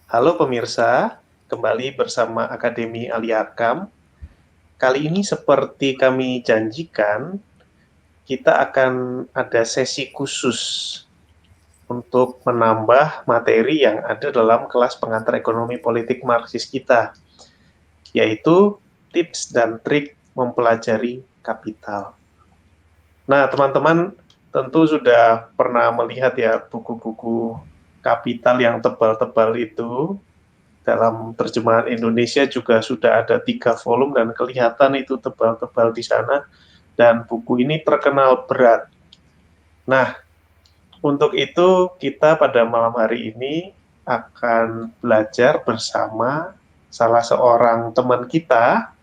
Halo pemirsa, kembali bersama Akademi Ali Arkam. Kali ini seperti kami janjikan, kita akan ada sesi khusus untuk menambah materi yang ada dalam kelas pengantar ekonomi politik Marxis kita, yaitu tips dan trik mempelajari kapital. Nah, teman-teman tentu sudah pernah melihat ya buku-buku kapital yang tebal-tebal itu. Dalam terjemahan Indonesia juga sudah ada 3 volume dan kelihatan itu tebal-tebal di sana, dan buku ini terkenal berat. Nah, untuk itu kita pada malam hari ini akan belajar bersama salah seorang teman kita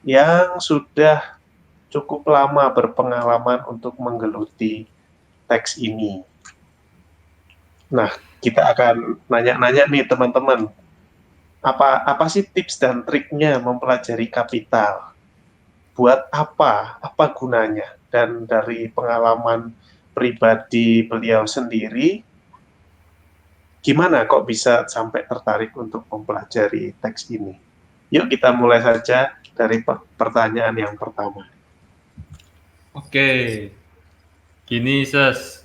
yang sudah cukup lama berpengalaman untuk menggeluti teks ini. Nah, kita akan nanya-nanya nih teman-teman, apa sih tips dan triknya mempelajari kapital? Buat apa? Apa gunanya? Dan dari pengalaman pribadi beliau sendiri, gimana kok bisa sampai tertarik untuk mempelajari teks ini? Yuk kita mulai saja dari pertanyaan yang pertama. Oke, gini Ses,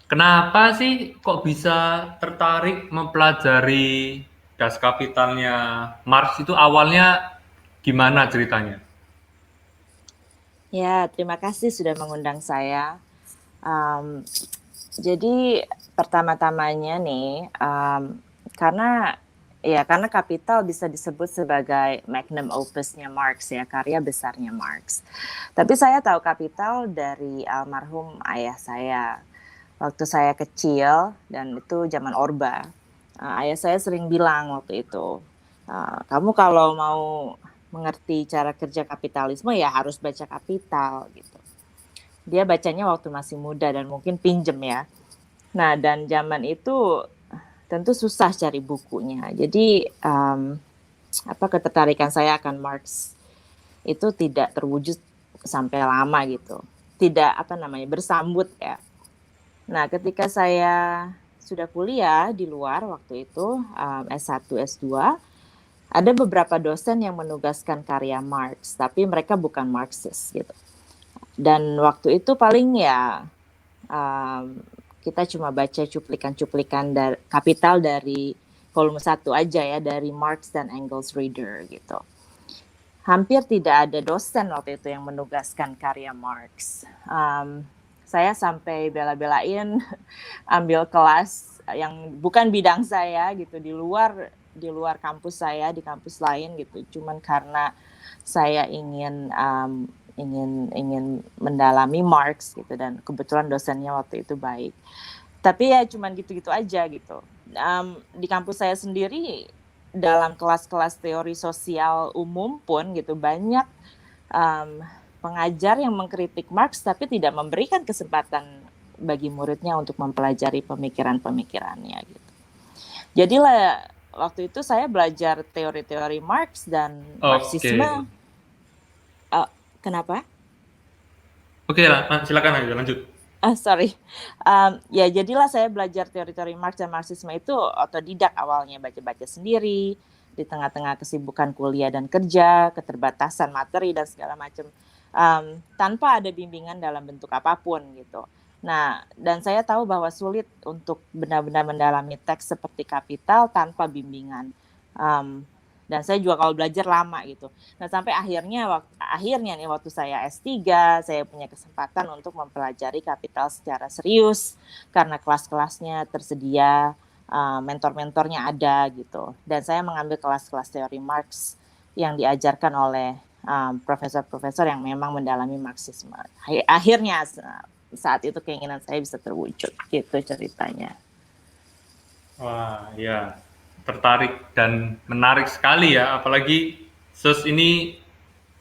kenapa sih kok bisa tertarik mempelajari Das Kapitalnya Marx itu awalnya gimana ceritanya? Ya, terima kasih sudah mengundang saya. Um, jadi pertama-tamanya nih, karena Kapital bisa disebut sebagai magnum opusnya Marx ya, karya besarnya Marx. Tapi saya tahu Kapital dari almarhum ayah saya. Waktu saya kecil dan itu zaman Orba, ayah saya sering bilang waktu itu, kamu kalau mau mengerti cara kerja kapitalisme ya harus baca Kapital gitu. Dia bacanya waktu masih muda dan mungkin pinjem ya. Nah, dan zaman itu tentu susah cari bukunya. Jadi ketertarikan saya akan Marx itu tidak terwujud sampai lama gitu. Tidak bersambut ya. Nah, ketika saya sudah kuliah di luar waktu itu, S1, S2, ada beberapa dosen yang menugaskan karya Marx, tapi mereka bukan Marxis gitu. Dan waktu itu paling ya kita cuma baca cuplikan-cuplikan dari Kapital dari volume 1 aja ya, dari Marx dan Engels Reader gitu. Hampir tidak ada dosen waktu itu yang menugaskan karya Marx. Saya sampai bela-belain ambil kelas yang bukan bidang saya gitu di luar kampus saya, di kampus lain gitu. Cuman karena saya ingin mendalami Marx gitu, dan kebetulan dosennya waktu itu baik. Tapi ya cuman gitu-gitu aja gitu. Di kampus saya sendiri dalam kelas-kelas teori sosial umum pun gitu banyak pengajar yang mengkritik Marx tapi tidak memberikan kesempatan bagi muridnya untuk mempelajari pemikiran-pemikirannya gitu. Jadilah waktu itu saya belajar teori-teori Marx dan Marxisme. Kenapa? Oke lah, silakan aja lanjut. Sorry. Ya jadilah saya belajar teori-teori Marx dan Marxisme itu otodidak awalnya, baca-baca sendiri di tengah-tengah kesibukan kuliah dan kerja, keterbatasan materi dan segala macam, tanpa ada bimbingan dalam bentuk apapun gitu. Nah, dan saya tahu bahwa sulit untuk benar-benar mendalami teks seperti Kapital tanpa bimbingan. Dan saya juga kalau belajar lama gitu. Nah, sampai akhirnya waktu saya S3, saya punya kesempatan untuk mempelajari Kapital secara serius karena kelas-kelasnya tersedia, mentor-mentornya ada gitu. Dan saya mengambil kelas-kelas teori Marx yang diajarkan oleh profesor-profesor yang memang mendalami Marxisme. Akhirnya saat itu keinginan saya bisa terwujud gitu ceritanya. Wah, ya, tertarik dan menarik sekali ya, apalagi Ses ini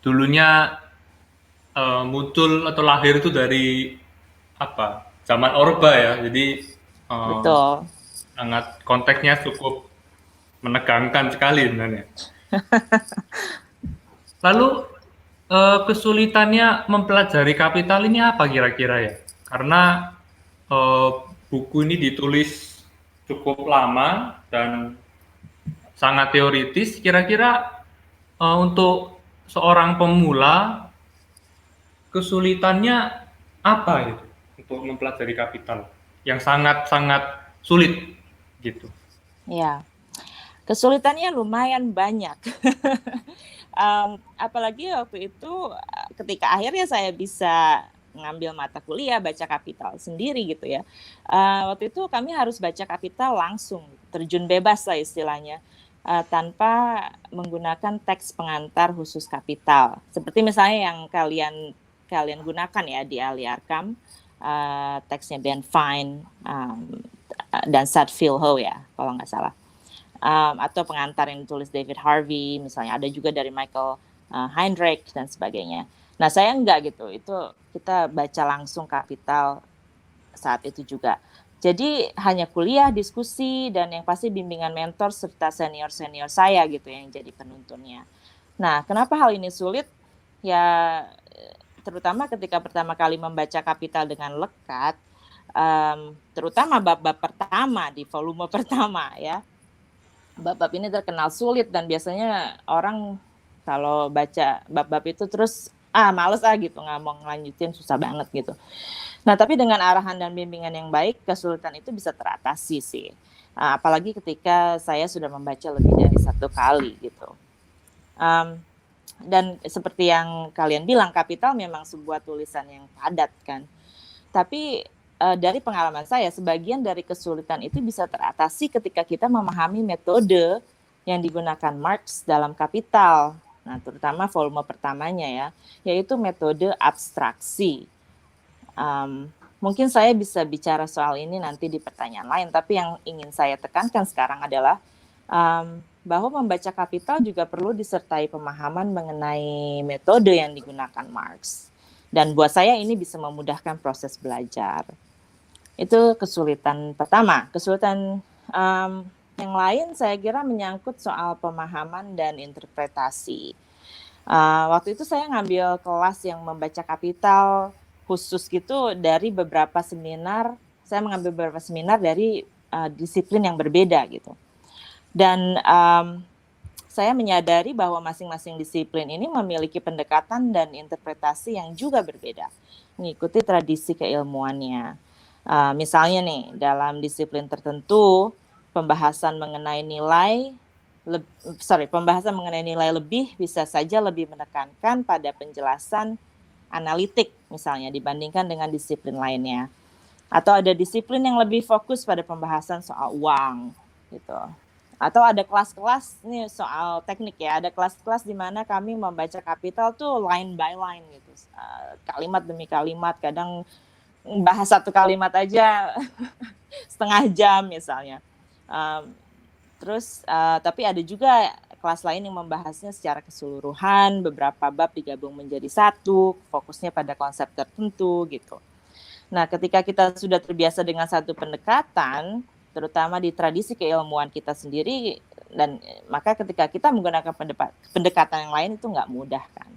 dulunya muncul atau lahir itu dari zaman Orba ya, jadi Betul. sangat konteksnya cukup menegangkan sekali sebenarnya. Lalu kesulitannya mempelajari Kapital ini apa kira-kira ya? Karena buku ini ditulis cukup lama dan sangat teoritis. Kira-kira untuk seorang pemula kesulitannya apa itu untuk mempelajari kapital yang sangat-sangat sulit gitu? Ya, kesulitannya lumayan banyak. Apalagi waktu itu ketika akhirnya saya bisa ngambil mata kuliah baca kapital sendiri gitu ya. Waktu itu kami harus baca kapital langsung, terjun bebas lah istilahnya, tanpa menggunakan teks pengantar khusus kapital. Seperti misalnya yang kalian gunakan ya di Ali Arkam, teksnya Ben Fine dan Saad-Phil Ho ya kalau nggak salah. Atau pengantar yang ditulis David Harvey, misalnya ada juga dari Michael Heinrich dan sebagainya. Nah saya enggak gitu, itu kita baca langsung kapital saat itu juga. Jadi hanya kuliah, diskusi, dan yang pasti bimbingan mentor serta senior-senior saya gitu yang jadi penuntunnya. Nah kenapa hal ini sulit? Ya terutama ketika pertama kali membaca kapital dengan lekat, terutama bab-bab pertama di volume pertama ya. Bab-bab ini terkenal sulit dan biasanya orang kalau baca bab-bab itu terus males gitu, nggak mau ngelanjutin, susah banget gitu. Nah tapi dengan arahan dan bimbingan yang baik, kesulitan itu bisa teratasi sih. Apalagi ketika saya sudah membaca lebih dari satu kali gitu. Dan seperti yang kalian bilang, kapital memang sebuah tulisan yang padat kan. Tapi dari pengalaman saya, sebagian dari kesulitan itu bisa teratasi ketika kita memahami metode yang digunakan Marx dalam Kapital. Nah, terutama volume pertamanya ya, yaitu metode abstraksi. Mungkin saya bisa bicara soal ini nanti di pertanyaan lain, tapi yang ingin saya tekankan sekarang adalah bahwa membaca Kapital juga perlu disertai pemahaman mengenai metode yang digunakan Marx. Dan buat saya ini bisa memudahkan proses belajar. Itu kesulitan pertama. Kesulitan yang lain saya kira menyangkut soal pemahaman dan interpretasi. Waktu itu saya ngambil kelas yang membaca kapital khusus gitu dari beberapa seminar. Saya mengambil beberapa seminar dari disiplin yang berbeda gitu. Dan saya menyadari bahwa masing-masing disiplin ini memiliki pendekatan dan interpretasi yang juga berbeda, mengikuti tradisi keilmuannya. Misalnya nih, dalam disiplin tertentu, pembahasan mengenai nilai lebih bisa saja lebih menekankan pada penjelasan analitik misalnya dibandingkan dengan disiplin lainnya. Atau ada disiplin yang lebih fokus pada pembahasan soal uang gitu. Atau ada kelas-kelas nih soal teknik ya, ada kelas-kelas di mana kami membaca kapital tuh line by line gitu, kalimat demi kalimat, kadang bahas satu kalimat aja setengah jam misalnya. Tapi ada juga kelas lain yang membahasnya secara keseluruhan, beberapa bab digabung menjadi satu, fokusnya pada konsep tertentu gitu. Nah, ketika kita sudah terbiasa dengan satu pendekatan, terutama di tradisi keilmuan kita sendiri, dan maka ketika kita menggunakan pendekatan yang lain itu nggak mudah kan.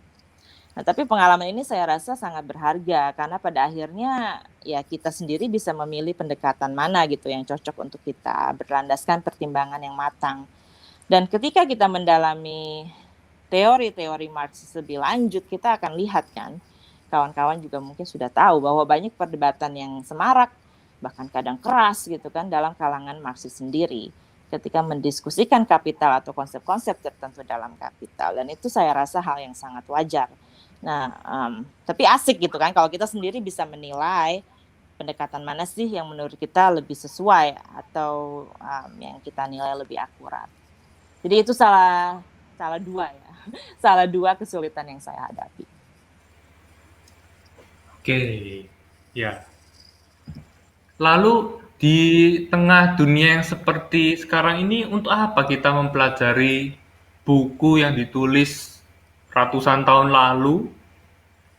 Nah, tapi pengalaman ini saya rasa sangat berharga karena pada akhirnya ya kita sendiri bisa memilih pendekatan mana gitu yang cocok untuk kita, berlandaskan pertimbangan yang matang. Dan ketika kita mendalami teori-teori Marx lebih lanjut, kita akan lihat kan, kawan-kawan juga mungkin sudah tahu bahwa banyak perdebatan yang semarak, bahkan kadang keras gitu kan dalam kalangan Marxis sendiri ketika mendiskusikan kapital atau konsep-konsep tertentu dalam kapital. Dan itu saya rasa hal yang sangat wajar. Nah, tapi asik gitu kan kalau kita sendiri bisa menilai pendekatan mana sih yang menurut kita lebih sesuai atau yang kita nilai lebih akurat. Jadi itu salah dua ya, salah dua kesulitan yang saya hadapi. Oke, ya. Lalu di tengah dunia yang seperti sekarang ini, untuk apa kita mempelajari buku yang ditulis ratusan tahun lalu,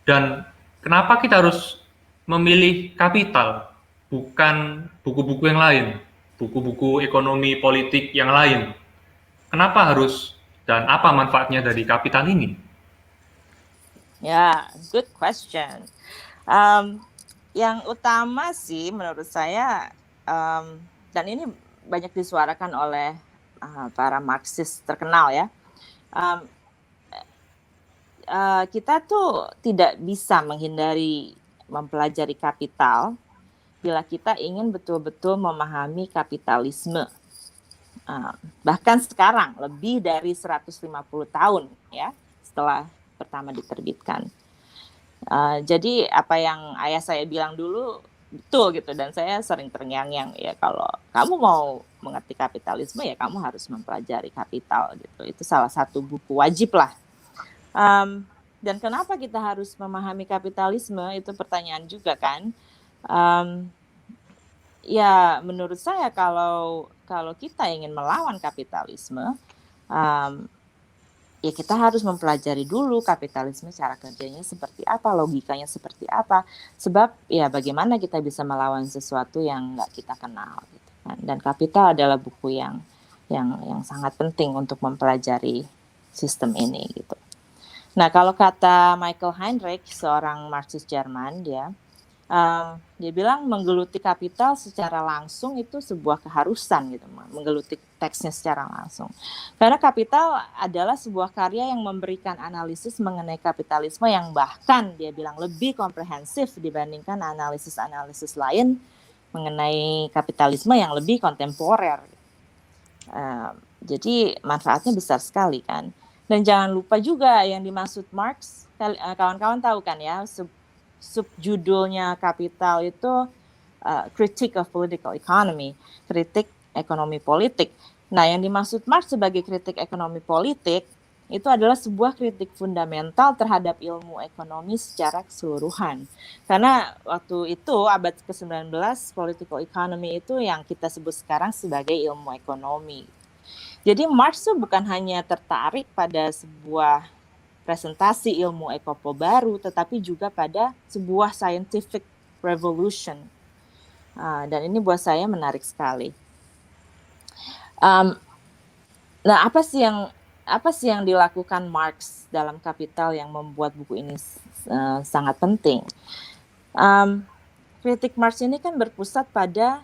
dan kenapa kita harus memilih kapital, bukan buku-buku yang lain, buku-buku ekonomi politik yang lain? Kenapa harus, dan apa manfaatnya dari kapital ini? Ya, good question. Yang utama sih menurut saya, dan ini banyak disuarakan oleh para Marxis terkenal ya. Kita tuh tidak bisa menghindari mempelajari kapital bila kita ingin betul-betul memahami kapitalisme. Bahkan sekarang lebih dari 150 tahun ya setelah pertama diterbitkan. Jadi apa yang ayah saya bilang dulu betul gitu, dan saya sering terngiang-ngiang ya, kalau kamu mau mengerti kapitalisme ya kamu harus mempelajari kapital gitu. Itu salah satu buku wajib lah. Dan kenapa kita harus memahami kapitalisme, itu pertanyaan juga kan. Ya menurut saya kalau kita ingin melawan kapitalisme, ya kita harus mempelajari dulu kapitalisme cara kerjanya seperti apa, logikanya seperti apa. Sebab ya bagaimana kita bisa melawan sesuatu yang nggak kita kenal gitu kan. Dan Kapital adalah buku yang sangat penting untuk mempelajari sistem ini gitu. Nah, kalau kata Michael Heinrich, seorang Marxis Jerman, dia bilang menggeluti kapital secara langsung itu sebuah keharusan gitu, menggeluti teksnya secara langsung. Karena Kapital adalah sebuah karya yang memberikan analisis mengenai kapitalisme yang bahkan dia bilang lebih komprehensif dibandingkan analisis-analisis lain mengenai kapitalisme yang lebih kontemporer. Jadi manfaatnya besar sekali kan. Dan jangan lupa juga yang dimaksud Marx, kawan-kawan tahu kan ya, subjudulnya Kapital itu Critique of Political Economy, kritik ekonomi politik. Nah, yang dimaksud Marx sebagai kritik ekonomi politik itu adalah sebuah kritik fundamental terhadap ilmu ekonomi secara keseluruhan. Karena waktu itu abad ke-19 political economy itu yang kita sebut sekarang sebagai ilmu ekonomi. Jadi Marx tuh bukan hanya tertarik pada sebuah presentasi ilmu ekopo baru, tetapi juga pada sebuah scientific revolution. Dan ini buat saya menarik sekali. Nah, apa sih yang dilakukan Marx dalam Kapital yang membuat buku ini sangat penting? Kritik Marx ini kan berpusat pada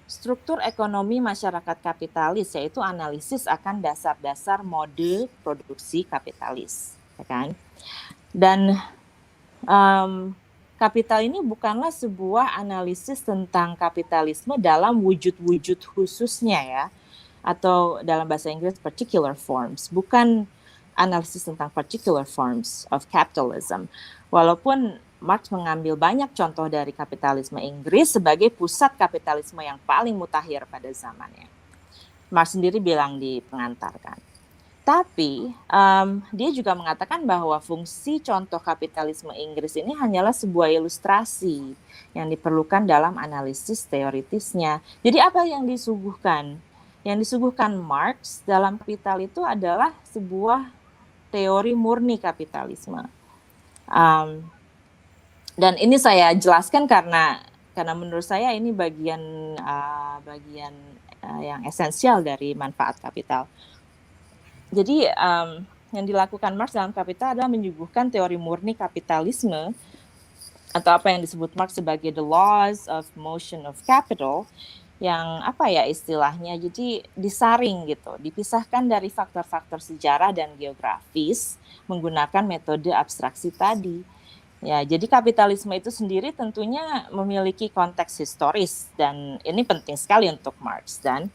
struktur ekonomi masyarakat kapitalis, yaitu analisis akan dasar-dasar mode produksi kapitalis, ya kan? Dan Kapital ini bukanlah sebuah analisis tentang kapitalisme dalam wujud-wujud khususnya ya, atau dalam bahasa Inggris particular forms, bukan analisis tentang particular forms of capitalism. Walaupun Marx mengambil banyak contoh dari kapitalisme Inggris sebagai pusat kapitalisme yang paling mutakhir pada zamannya. Marx sendiri bilang di pengantar kan. Tapi dia juga mengatakan bahwa fungsi contoh kapitalisme Inggris ini hanyalah sebuah ilustrasi yang diperlukan dalam analisis teoritisnya. Jadi apa yang disuguhkan? Yang disuguhkan Marx dalam Kapital itu adalah sebuah teori murni kapitalisme. Dan ini saya jelaskan karena menurut saya ini bagian yang esensial dari manfaat Kapital. Jadi yang dilakukan Marx dalam Kapital adalah menyuguhkan teori murni kapitalisme, atau apa yang disebut Marx sebagai the laws of motion of capital, yang apa ya istilahnya, jadi disaring gitu, dipisahkan dari faktor-faktor sejarah dan geografis menggunakan metode abstraksi tadi. Ya, jadi kapitalisme itu sendiri tentunya memiliki konteks historis, dan ini penting sekali untuk Marx, dan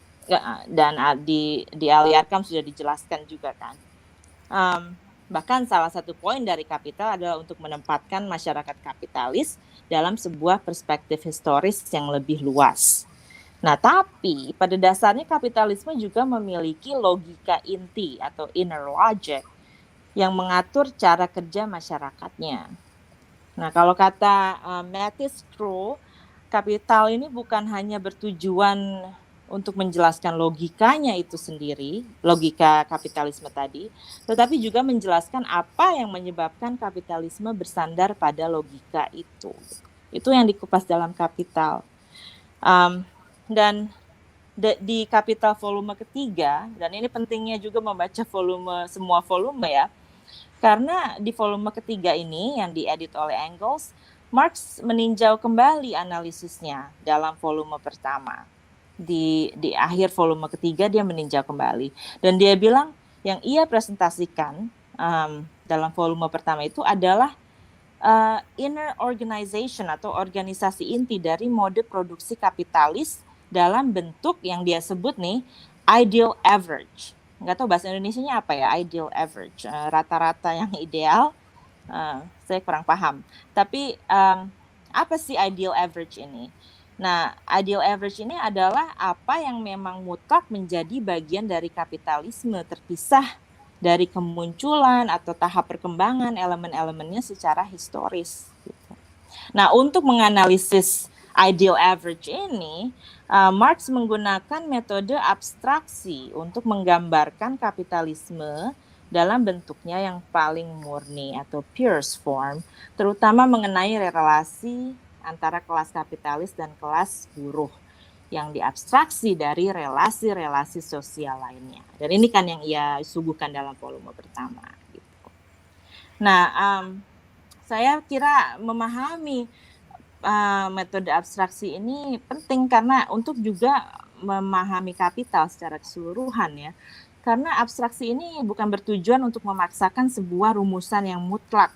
di Al-Yarkam sudah dijelaskan juga kan. Bahkan salah satu poin dari Kapital adalah untuk menempatkan masyarakat kapitalis dalam sebuah perspektif historis yang lebih luas. Nah, tapi pada dasarnya kapitalisme juga memiliki logika inti atau inner logic yang mengatur cara kerja masyarakatnya. Nah, kalau kata Mattis Stroh, Kapital ini bukan hanya bertujuan untuk menjelaskan logikanya itu sendiri, logika kapitalisme tadi, tetapi juga menjelaskan apa yang menyebabkan kapitalisme bersandar pada logika itu. Itu yang dikupas dalam Kapital. Dan di Kapital volume ketiga, dan ini pentingnya juga membaca semua volume ya, karena di volume ketiga ini yang diedit oleh Engels, Marx meninjau kembali analisisnya dalam volume pertama. di akhir volume ketiga dia meninjau kembali. Dan dia bilang yang ia presentasikan dalam volume pertama itu adalah inner organization atau organisasi inti dari mode produksi kapitalis dalam bentuk yang dia sebut nih ideal average. Nggak tahu bahasa Indonesianya apa ya, ideal average, rata-rata yang ideal. Saya kurang paham. Tapi apa sih ideal average ini? Nah, ideal average ini adalah apa yang memang mutlak menjadi bagian dari kapitalisme, terpisah dari kemunculan atau tahap perkembangan elemen-elemennya secara historis. Gitu. Nah, untuk menganalisis ideal average ini, Marx menggunakan metode abstraksi untuk menggambarkan kapitalisme dalam bentuknya yang paling murni atau purest form, terutama mengenai relasi antara kelas kapitalis dan kelas buruh yang diabstraksi dari relasi-relasi sosial lainnya. Dan ini kan yang ia suguhkan dalam volume pertama. Gitu. Nah, saya kira memahami metode abstraksi ini penting karena untuk juga memahami kapital secara keseluruhan ya. Karena abstraksi ini bukan bertujuan untuk memaksakan sebuah rumusan yang mutlak.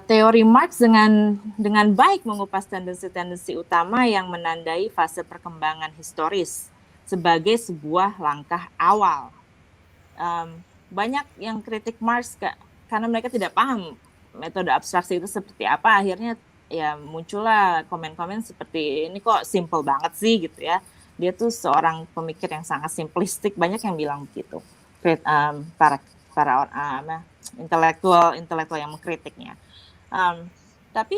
Teori Marx dengan baik mengupas tendensi-tendensi utama yang menandai fase perkembangan historis sebagai sebuah langkah awal. Banyak yang kritik Marx karena mereka tidak paham metode abstraksi itu seperti apa, akhirnya ya muncullah komen-komen seperti ini kok simple banget sih gitu ya. Dia tuh seorang pemikir yang sangat simplistik, banyak yang bilang begitu. Para intelektual yang mengkritiknya. Tapi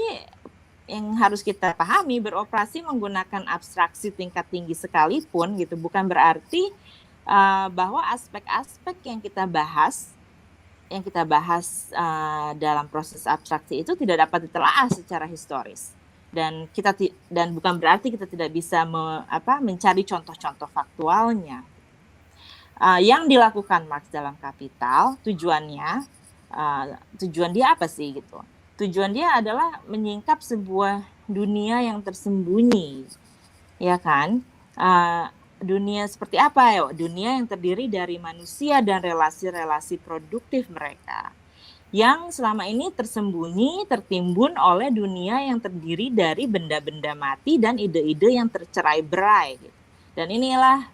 yang harus kita pahami, beroperasi menggunakan abstraksi tingkat tinggi sekalipun gitu bukan berarti bahwa aspek-aspek yang kita bahas dalam proses abstraksi itu tidak dapat ditelaah secara historis. Dan bukan berarti kita tidak bisa mencari contoh-contoh faktualnya. Yang dilakukan Marx dalam Kapital, tujuan dia apa sih gitu? Tujuan dia adalah menyingkap sebuah dunia yang tersembunyi, ya kan? Dunia seperti apa ya? Dunia yang terdiri dari manusia dan relasi-relasi produktif mereka, yang selama ini tersembunyi, tertimbun oleh dunia yang terdiri dari benda-benda mati dan ide-ide yang tercerai-berai. Gitu. Dan inilah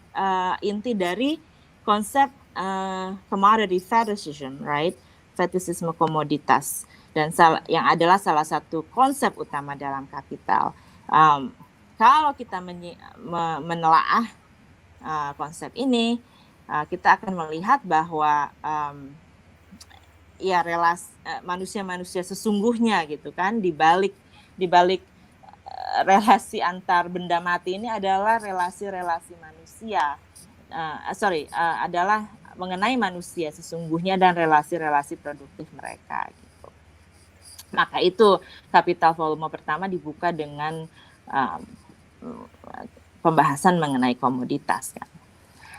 inti dari konsep commodity fetishism, right? Fetishisme komoditas, dan yang adalah salah satu konsep utama dalam Kapital. Kalau kita menelaah konsep ini, kita akan melihat bahwa ya relasi manusia-manusia sesungguhnya gitu kan, di balik relasi antar benda mati ini adalah relasi-relasi manusia, adalah mengenai manusia sesungguhnya dan relasi-relasi produktif mereka gitu. Maka itu Kapital volume pertama dibuka dengan pembahasan mengenai komoditas kan.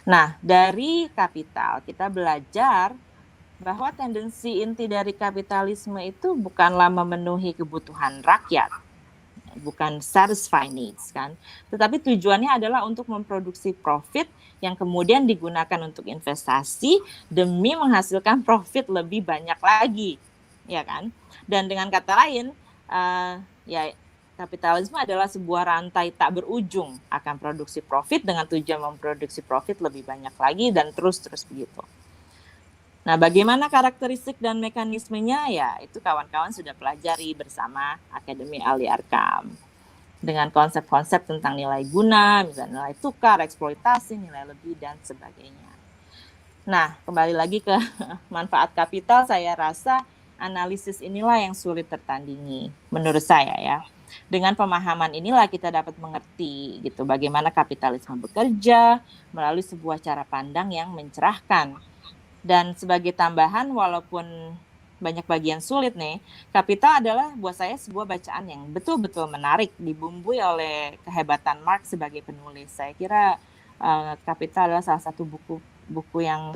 Nah, dari Kapital kita belajar bahwa tendensi inti dari kapitalisme itu bukanlah memenuhi kebutuhan rakyat, bukan satisfy needs kan, tetapi tujuannya adalah untuk memproduksi profit yang kemudian digunakan untuk investasi demi menghasilkan profit lebih banyak lagi, ya kan? Dan dengan kata lain, ya kapitalisme adalah sebuah rantai tak berujung akan produksi profit dengan tujuan memproduksi profit lebih banyak lagi dan terus begitu. Nah, bagaimana karakteristik dan mekanismenya? Ya, itu kawan-kawan sudah pelajari bersama Akademi Ali Arkam. Dengan konsep-konsep tentang nilai guna, misalnya nilai tukar, eksploitasi, nilai lebih, dan sebagainya. Nah, kembali lagi ke manfaat kapital, saya rasa analisis inilah yang sulit tertandingi, menurut saya ya. Dengan pemahaman inilah kita dapat mengerti gitu bagaimana kapitalisme bekerja melalui sebuah cara pandang yang mencerahkan. Dan sebagai tambahan, walaupun banyak bagian sulit nih, Kapital adalah buat saya sebuah bacaan yang betul-betul menarik, dibumbui oleh kehebatan Marx sebagai penulis. Saya kira Kapital adalah salah satu buku yang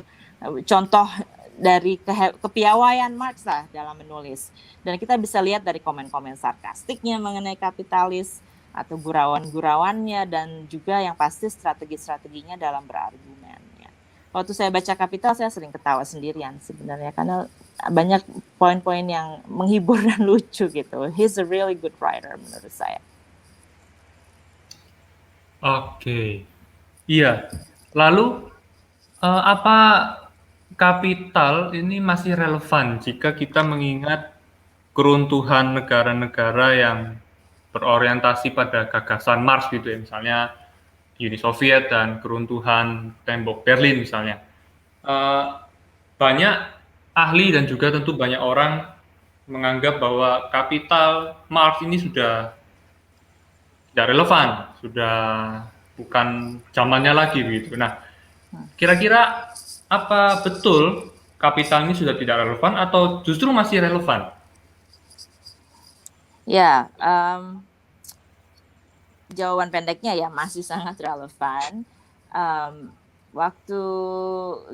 contoh dari kepiawaian Marx lah dalam menulis. Dan kita bisa lihat dari komen-komen sarkastiknya mengenai kapitalis, atau gurauan-gurauannya, dan juga yang pasti strategi-strateginya dalam berargumennya. Waktu saya baca Kapital, saya sering ketawa sendirian sebenarnya, karena banyak poin-poin yang menghibur dan lucu gitu. He's a really good writer menurut saya. Oke. Iya. Lalu apa Kapital ini masih relevan jika kita mengingat keruntuhan negara-negara yang berorientasi pada gagasan Marx gitu ya, misalnya Uni Soviet dan keruntuhan tembok Berlin misalnya. Banyak ahli dan juga tentu banyak orang menganggap bahwa Kapital Marx ini sudah tidak relevan, sudah bukan zamannya lagi begitu. Nah, kira-kira apa betul Kapital ini sudah tidak relevan atau justru masih relevan? Ya, jawaban pendeknya ya masih sangat relevan. Waktu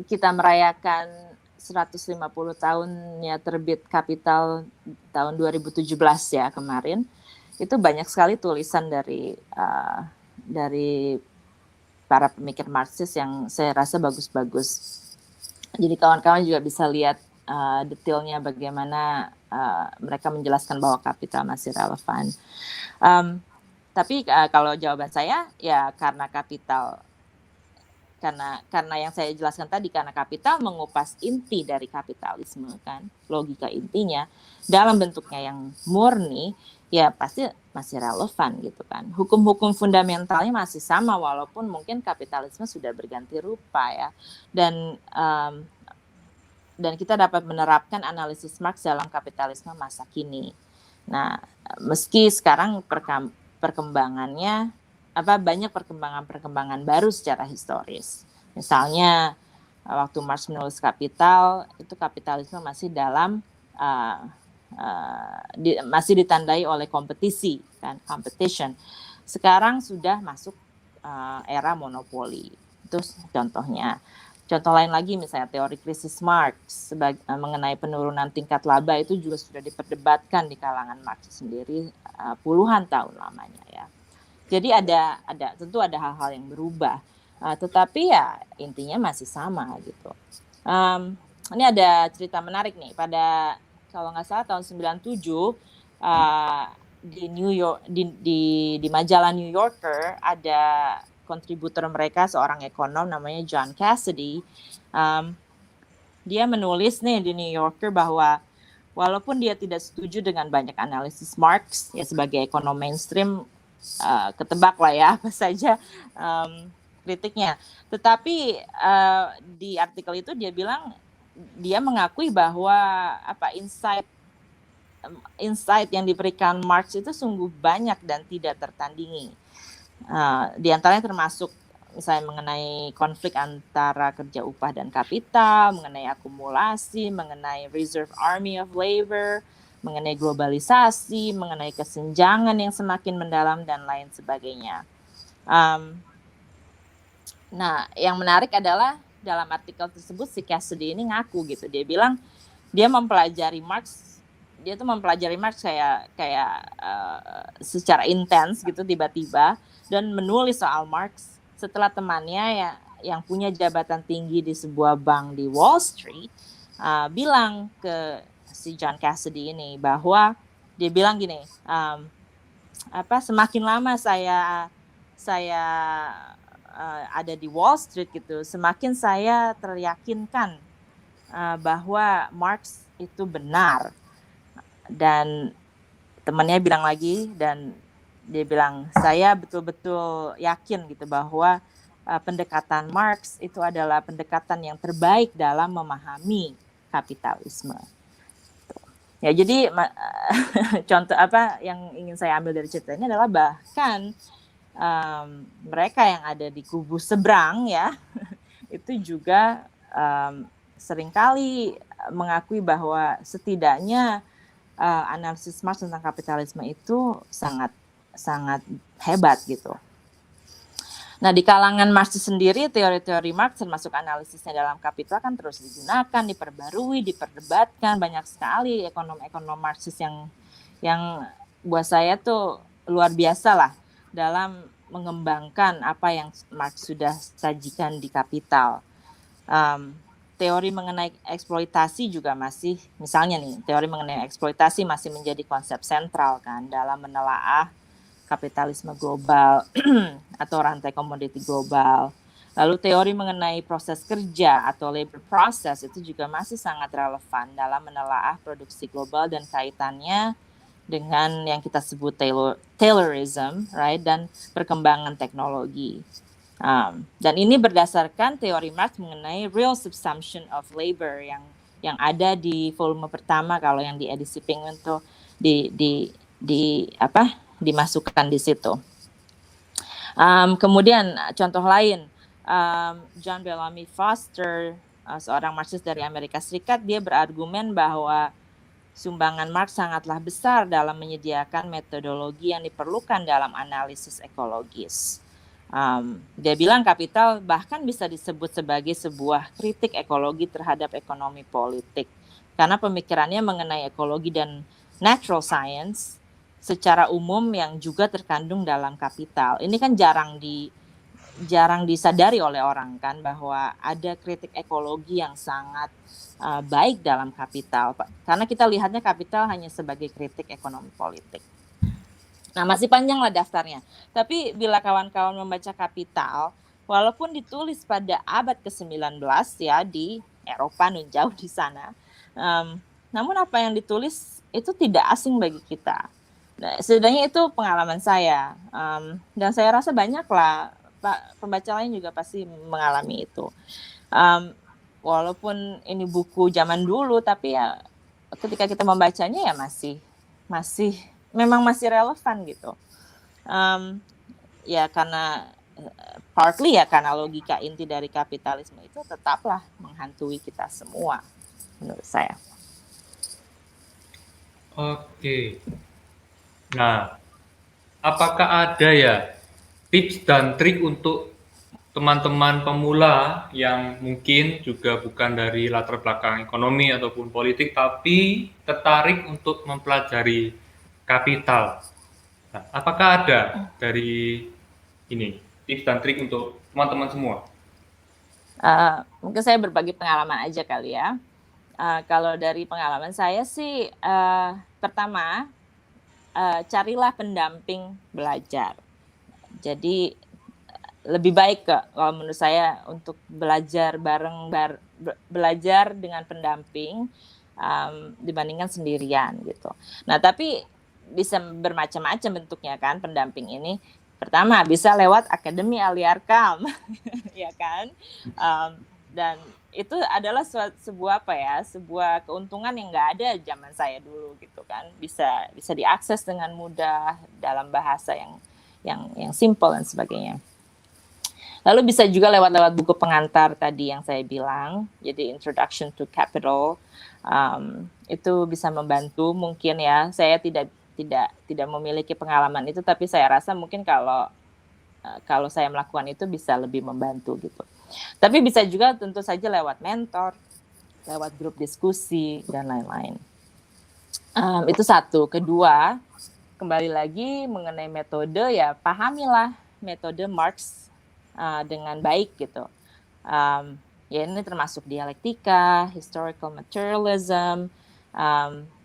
kita merayakan 150 tahunnya terbit Kapital tahun 2017 ya kemarin, itu banyak sekali tulisan dari para pemikir Marxis yang saya rasa bagus-bagus. Jadi kawan-kawan juga bisa lihat detailnya bagaimana mereka menjelaskan bahwa Kapital masih relevan. Tapi kalau jawaban saya ya karena Kapital, karena yang saya jelaskan tadi, karena Kapital mengupas inti dari kapitalisme kan, logika intinya dalam bentuknya yang murni, ya pasti masih relevan gitu kan. Hukum-hukum fundamentalnya masih sama walaupun mungkin kapitalisme sudah berganti rupa ya. Dan kita dapat menerapkan analisis Marx dalam kapitalisme masa kini. Nah, meski sekarang perkembangannya banyak perkembangan baru secara historis. Misalnya waktu Marx menulis Kapital, itu kapitalisme masih dalam masih ditandai oleh kompetisi kan, competition. Sekarang sudah masuk era monopoli. Itu contohnya. Contoh lain lagi misalnya teori krisis Marx mengenai penurunan tingkat laba itu juga sudah diperdebatkan di kalangan Marx sendiri puluhan tahun lamanya ya. Jadi tentu ada hal-hal yang berubah, tetapi ya intinya masih sama gitu. Ini ada cerita menarik nih, pada kalau nggak salah tahun 97 di New York di majalah New Yorker ada kontributor mereka seorang ekonom namanya John Cassidy. Dia menulis nih di New Yorker bahwa walaupun dia tidak setuju dengan banyak analisis Marx ya sebagai ekonom mainstream, ketebak lah ya apa saja kritiknya. Tetapi di artikel itu dia bilang, dia mengakui bahwa insight yang diberikan Marx itu sungguh banyak dan tidak tertandingi. Di antaranya termasuk misalnya mengenai konflik antara kerja upah dan kapital, mengenai akumulasi, mengenai reserve army of labor, mengenai globalisasi, mengenai kesenjangan yang semakin mendalam, dan lain sebagainya. Nah, yang menarik adalah dalam artikel tersebut si Cassidy ini ngaku gitu. Dia bilang dia mempelajari Marx, kayak secara intens gitu tiba-tiba, dan menulis soal Marx setelah temannya yang punya jabatan tinggi di sebuah bank di Wall Street bilang ke si John Cassidy ini bahwa dia bilang gini, semakin lama saya ada di Wall Street gitu, semakin saya teryakinkan bahwa Marx itu benar. Dan temannya bilang lagi, dan dia bilang, saya betul-betul yakin gitu bahwa pendekatan Marx itu adalah pendekatan yang terbaik dalam memahami kapitalisme. Ya, jadi contoh yang ingin saya ambil dari cerita ini adalah bahkan mereka yang ada di kubu seberang ya itu juga seringkali mengakui bahwa setidaknya analisis Marx tentang kapitalisme itu sangat hebat gitu. Nah, di kalangan Marxis sendiri, teori-teori Marx termasuk analisisnya dalam Kapital kan terus digunakan, diperbarui, diperdebatkan. Banyak sekali ekonom-ekonom Marxis yang buat saya tuh luar biasa lah. dalam mengembangkan apa yang Marx sudah sajikan di Kapital. Teori mengenai eksploitasi juga masih, misalnya nih, teori mengenai eksploitasi masih menjadi konsep sentral kan dalam menelaah kapitalisme global atau rantai komoditi global. Lalu teori mengenai proses kerja atau labor process itu juga masih sangat relevan dalam menelaah produksi global dan kaitannya dengan yang kita sebut Taylorism, right, dan perkembangan teknologi. Dan ini berdasarkan teori Marx mengenai real subsumption of labor yang ada di volume pertama, kalau yang di edisi Penguin tuh dimasukkan di situ. Kemudian contoh lain, John Bellamy Foster, seorang Marxis dari Amerika Serikat, dia berargumen bahwa sumbangan Marx sangatlah besar dalam menyediakan metodologi yang diperlukan dalam analisis ekologis. Dia bilang Kapital bahkan bisa disebut sebagai sebuah kritik ekologi terhadap ekonomi politik, karena pemikirannya mengenai ekologi dan natural science secara umum yang juga terkandung dalam Kapital. Ini kan jarang disadari oleh orang kan, bahwa ada kritik ekologi yang sangat baik dalam Kapital, karena kita lihatnya Kapital hanya sebagai kritik ekonomi politik. Nah, masih panjang lah daftarnya. Tapi bila kawan-kawan membaca Kapital, walaupun ditulis pada abad ke-19 ya di Eropa nun jauh di sana, namun apa yang ditulis itu tidak asing bagi kita. Nah, setidaknya itu pengalaman saya, dan saya rasa banyaklah pembaca lain juga pasti mengalami itu. Walaupun ini buku zaman dulu, tapi ya ketika kita membacanya ya memang masih relevan gitu. Ya karena partly ya karena logika inti dari kapitalisme itu tetaplah menghantui kita semua menurut saya. Oke. Nah, apakah ada ya tips dan trik untuk teman-teman pemula yang mungkin juga bukan dari latar belakang ekonomi ataupun politik, tapi tertarik untuk mempelajari Kapital? Nah, apakah ada dari ini tips dan trik untuk teman-teman semua? Mungkin saya berbagi pengalaman aja kali ya. Kalau dari pengalaman saya sih, pertama carilah pendamping belajar. Jadi lebih baik kalau menurut saya untuk belajar belajar dengan pendamping dibandingkan sendirian gitu. Nah, tapi bisa bermacam-macam bentuknya kan pendamping ini. Pertama bisa lewat Akademi Aliarkam, ya kan? Dan itu adalah sebuah keuntungan yang nggak ada zaman saya dulu gitu kan. Bisa diakses dengan mudah dalam bahasa yang simple dan sebagainya. Lalu bisa juga lewat buku pengantar tadi yang saya bilang, jadi Introduction to Capital, itu bisa membantu mungkin ya. Saya tidak memiliki pengalaman itu, tapi saya rasa mungkin kalau saya melakukan itu bisa lebih membantu gitu. Tapi bisa juga tentu saja lewat mentor, lewat grup diskusi dan lain-lain. Itu satu. Kedua, kembali lagi mengenai metode, ya pahamilah metode Marx dengan baik gitu. Ya ini termasuk dialektika, historical materialism,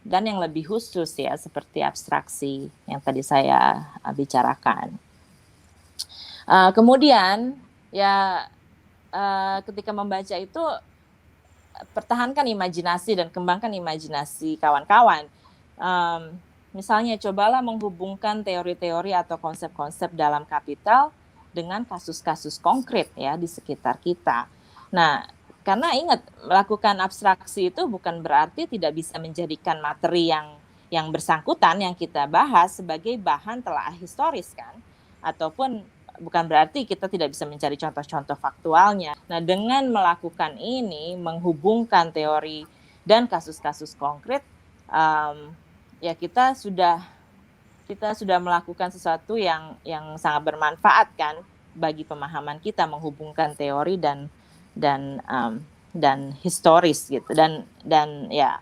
dan yang lebih khusus ya seperti abstraksi yang tadi saya bicarakan. Kemudian ya ketika membaca itu pertahankan imajinasi dan kembangkan imajinasi kawan-kawan. Misalnya cobalah menghubungkan teori-teori atau konsep-konsep dalam Kapital dengan kasus-kasus konkret ya di sekitar kita. Nah, karena ingat, melakukan abstraksi itu bukan berarti tidak bisa menjadikan materi yang bersangkutan yang kita bahas sebagai bahan telaah historis kan, ataupun bukan berarti kita tidak bisa mencari contoh-contoh faktualnya. Nah, dengan melakukan ini, menghubungkan teori dan kasus-kasus konkret, ya kita sudah melakukan sesuatu yang sangat bermanfaat kan bagi pemahaman kita, menghubungkan teori dan historis gitu, dan ya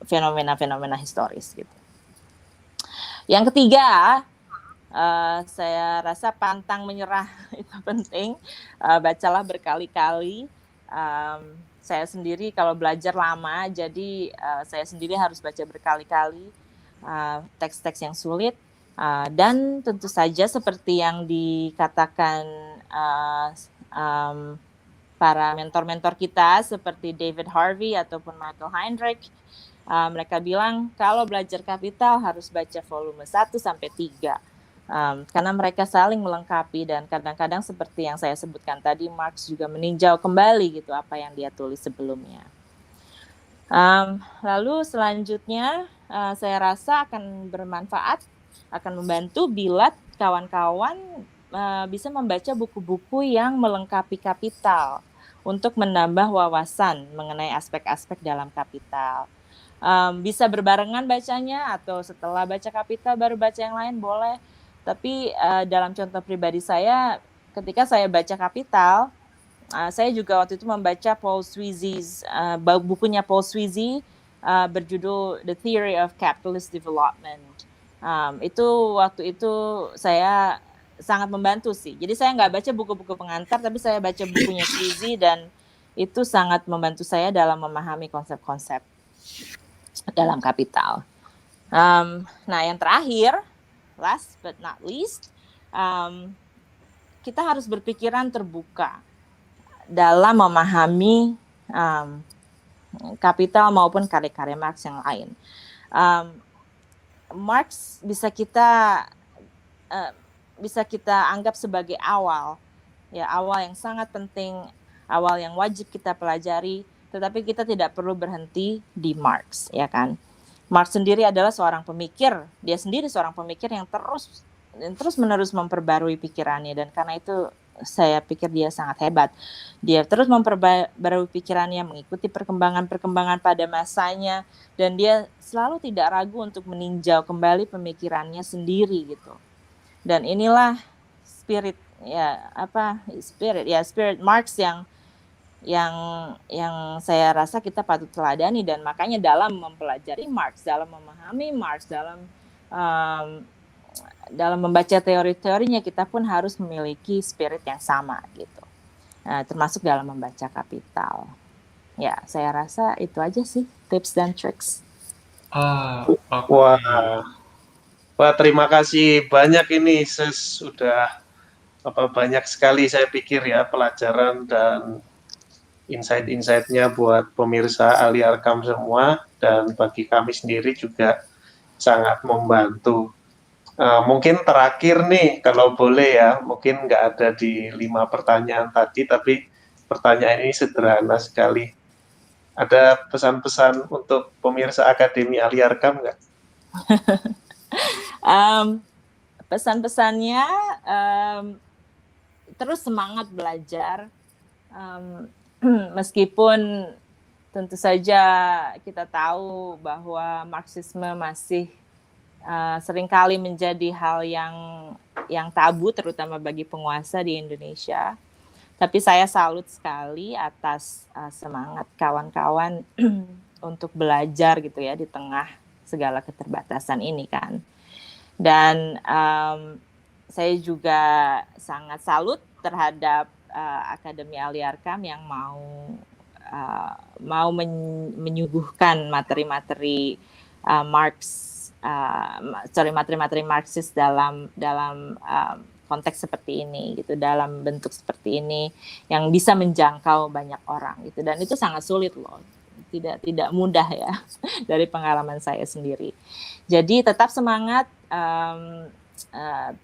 fenomena-fenomena historis gitu. Yang ketiga, Saya rasa pantang menyerah itu penting. Bacalah berkali-kali. Saya sendiri kalau belajar lama, jadi saya sendiri harus baca berkali-kali teks-teks yang sulit. Dan tentu saja seperti yang dikatakan para mentor-mentor kita seperti David Harvey ataupun Michael Heinrich, mereka bilang kalau belajar kapital harus baca volume 1 sampai 3. Karena mereka saling melengkapi, dan kadang-kadang seperti yang saya sebutkan tadi, Marx juga meninjau kembali gitu apa yang dia tulis sebelumnya. Lalu selanjutnya saya rasa akan bermanfaat, akan membantu bila kawan-kawan bisa membaca buku-buku yang melengkapi kapital untuk menambah wawasan mengenai aspek-aspek dalam kapital. Bisa berbarengan bacanya atau setelah baca kapital baru baca yang lain boleh. Tapi dalam contoh pribadi saya, ketika saya baca kapital, saya juga waktu itu membaca Paul Sweezy's bukunya Paul Sweezy berjudul The Theory of Capitalist Development. Itu waktu itu saya sangat membantu sih. Jadi saya nggak baca buku-buku pengantar, tapi saya baca bukunya Sweezy, dan itu sangat membantu saya dalam memahami konsep-konsep dalam kapital. Nah, yang terakhir, last but not least, kita harus berpikiran terbuka dalam memahami kapital maupun karya-karya Marx yang lain. Marx bisa kita anggap sebagai awal yang sangat penting, awal yang wajib kita pelajari, tetapi kita tidak perlu berhenti di Marx, ya kan? Marx sendiri adalah seorang pemikir, dia sendiri seorang pemikir yang terus-menerus memperbarui pikirannya, dan karena itu saya pikir dia sangat hebat. Dia terus memperbarui pikirannya, mengikuti perkembangan-perkembangan pada masanya, dan dia selalu tidak ragu untuk meninjau kembali pemikirannya sendiri gitu. Dan inilah spirit Marx yang saya rasa kita patut teladani, dan makanya dalam mempelajari Marx, dalam memahami Marx, dalam membaca teori-teorinya, kita pun harus memiliki spirit yang sama gitu. Termasuk dalam membaca kapital. Ya, saya rasa itu aja sih tips dan tricks. Wah, terima kasih banyak ini, sudah banyak sekali saya pikir ya pelajaran dan insight-insight-nya buat pemirsa Ali Arkam semua, dan bagi kami sendiri juga sangat membantu. Mungkin terakhir nih, kalau boleh ya, mungkin nggak ada di 5 pertanyaan tadi, tapi pertanyaan ini sederhana sekali. Ada pesan-pesan untuk pemirsa Akademi Ali Arkam nggak? Pesan-pesannya terus semangat belajar, meskipun tentu saja kita tahu bahwa Marxisme masih seringkali menjadi hal yang tabu, terutama bagi penguasa di Indonesia. Tapi saya salut sekali atas semangat kawan-kawan untuk belajar gitu ya di tengah segala keterbatasan ini kan. Dan saya juga sangat salut terhadap Akademi Ali Arkam yang mau menyuguhkan materi-materi materi-materi Marxis dalam konteks seperti ini gitu, dalam bentuk seperti ini yang bisa menjangkau banyak orang gitu, dan itu sangat sulit loh, tidak mudah ya dari pengalaman saya sendiri. Jadi tetap semangat,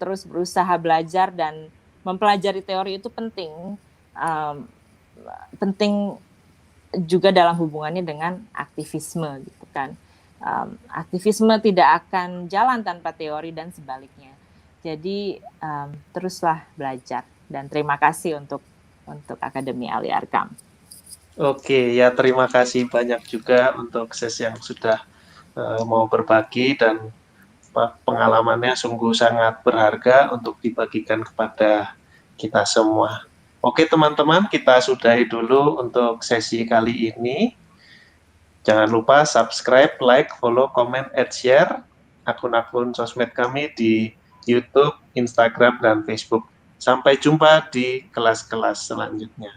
terus berusaha belajar dan mempelajari teori itu penting, penting juga dalam hubungannya dengan aktivisme gitu kan. Aktivisme tidak akan jalan tanpa teori dan sebaliknya. Jadi teruslah belajar, dan terima kasih untuk Akademi Ali Arkam. Oke, ya terima kasih banyak juga untuk sesi yang sudah mau berbagi, dan pengalamannya sungguh sangat berharga untuk dibagikan kepada kita semua. Oke teman-teman, kita sudahi dulu untuk sesi kali ini. Jangan lupa subscribe, like, follow, comment, and share akun-akun sosmed kami di YouTube, Instagram, dan Facebook. Sampai jumpa di kelas-kelas selanjutnya.